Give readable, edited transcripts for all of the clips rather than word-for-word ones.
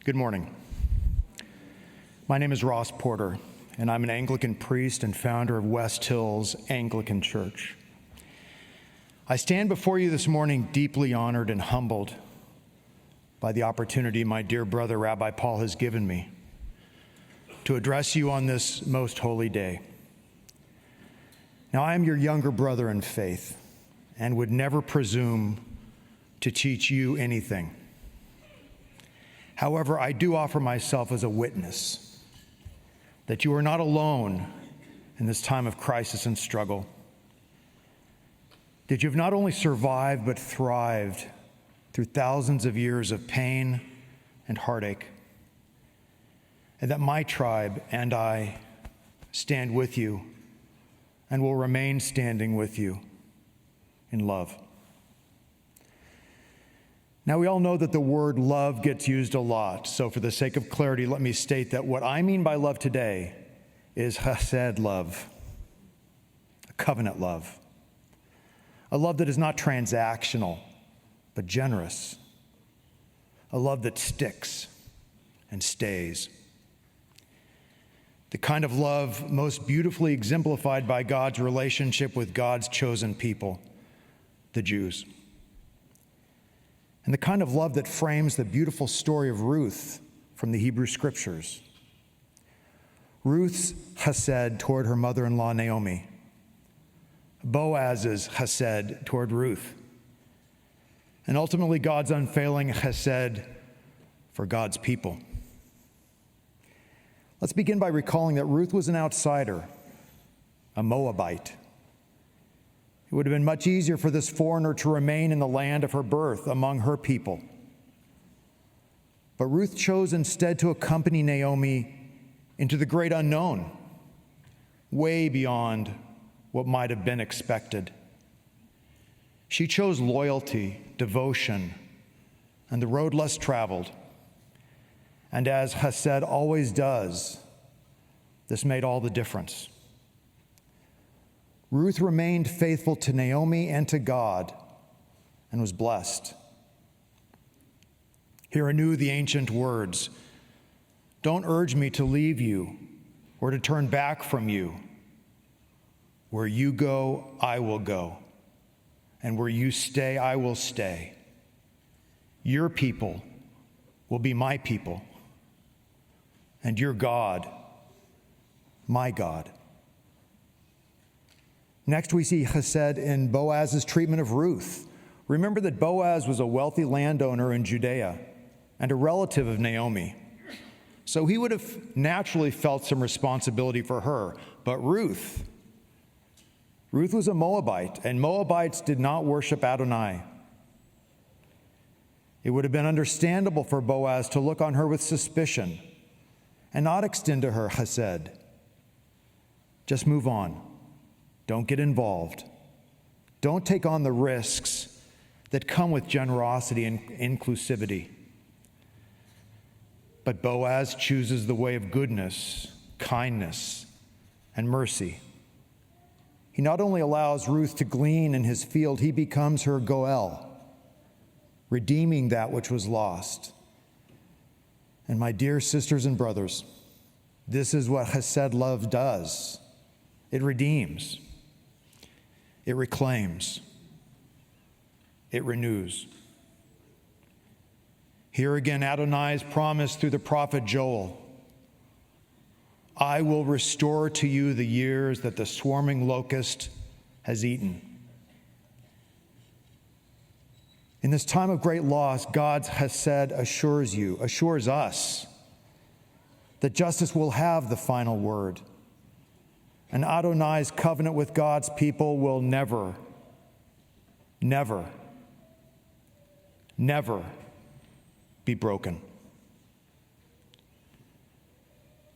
Good morning. My name is Ross Porter, and I'm an Anglican priest and founder of West Hills Anglican Church. I stand before you this morning deeply honored and humbled by the opportunity my dear brother Rabbi Paul has given me to address you on this most holy day. Now, I am your younger brother in faith and would never presume to teach you anything. However, I do offer myself as a witness that you are not alone in this time of crisis and struggle, that you have not only survived but thrived through thousands of years of pain and heartache, and that my tribe and I stand with you and will remain standing with you in love. Now, we all know that the word love gets used a lot, so for the sake of clarity, let me state that what I mean by love today is chesed love, a covenant love, a love that is not transactional, but generous, a love that sticks and stays. The kind of love most beautifully exemplified by God's relationship with God's chosen people, the Jews. And the kind of love that frames the beautiful story of Ruth from the Hebrew Scriptures. Ruth's chesed toward her mother-in-law Naomi. Boaz's chesed toward Ruth. And ultimately God's unfailing chesed for God's people. Let's begin by recalling that Ruth was an outsider, a Moabite. It would have been much easier for this foreigner to remain in the land of her birth among her people. But Ruth chose instead to accompany Naomi into the great unknown, way beyond what might have been expected. She chose loyalty, devotion, and the road less traveled. And as chesed always does, this made all the difference. Ruth remained faithful to Naomi and to God and was blessed. Hear anew the ancient words, "Don't urge me to leave you or to turn back from you. Where you go, I will go, and where you stay, I will stay. Your people will be my people, and your God, my God." Next, we see chesed in Boaz's treatment of Ruth. Remember that Boaz was a wealthy landowner in Judea and a relative of Naomi. So he would have naturally felt some responsibility for her. But Ruth was a Moabite, and Moabites did not worship Adonai. It would have been understandable for Boaz to look on her with suspicion and not extend to her chesed. Just move on. Don't get involved. Don't take on the risks that come with generosity and inclusivity. But Boaz chooses the way of goodness, kindness, and mercy. He not only allows Ruth to glean in his field, he becomes her goel, redeeming that which was lost. And my dear sisters and brothers, this is what chesed love does. It redeems. It reclaims. It renews. Here again, Adonai's promise through the prophet Joel, "I will restore to you the years that the swarming locust has eaten." In this time of great loss, God's chesed assures us that justice will have the final word. And Adonai's covenant with God's people will never, never, never be broken.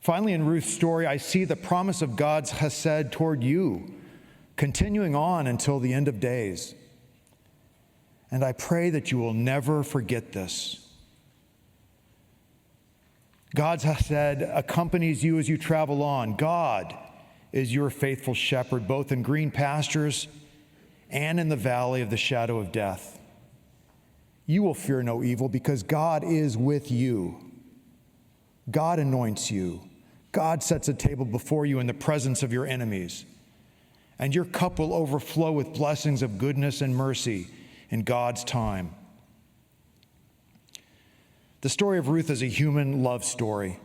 Finally, in Ruth's story, I see the promise of God's chesed toward you, continuing on until the end of days. And I pray that you will never forget this. God's chesed accompanies you as you travel on. God is your faithful shepherd, both in green pastures and in the valley of the shadow of death. You will fear no evil because God is with you. God anoints you. God sets a table before you in the presence of your enemies. And your cup will overflow with blessings of goodness and mercy in God's time. The story of Ruth is a human love story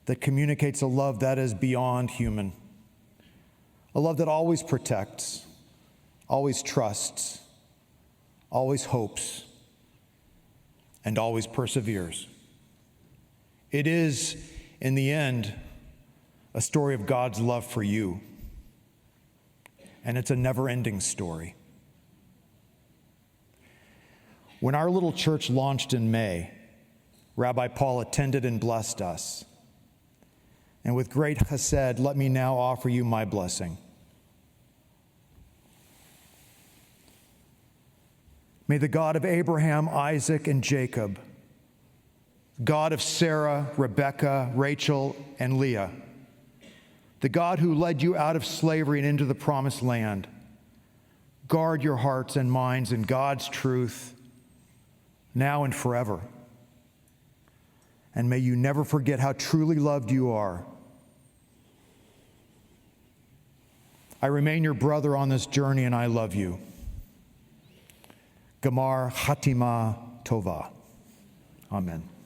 that communicates a love that is beyond human. A love that always protects, always trusts, always hopes, and always perseveres. It is, in the end, a story of God's love for you. And it's a never-ending story. When our little church launched in May, Rabbi Paul attended and blessed us. And with great chesed, let me now offer you my blessing. May the God of Abraham, Isaac, and Jacob, God of Sarah, Rebekah, Rachel, and Leah, the God who led you out of slavery and into the promised land, guard your hearts and minds in God's truth now and forever. And may you never forget how truly loved you are. I remain your brother on this journey, and I love you. Gamar Chatima Tova. Amen.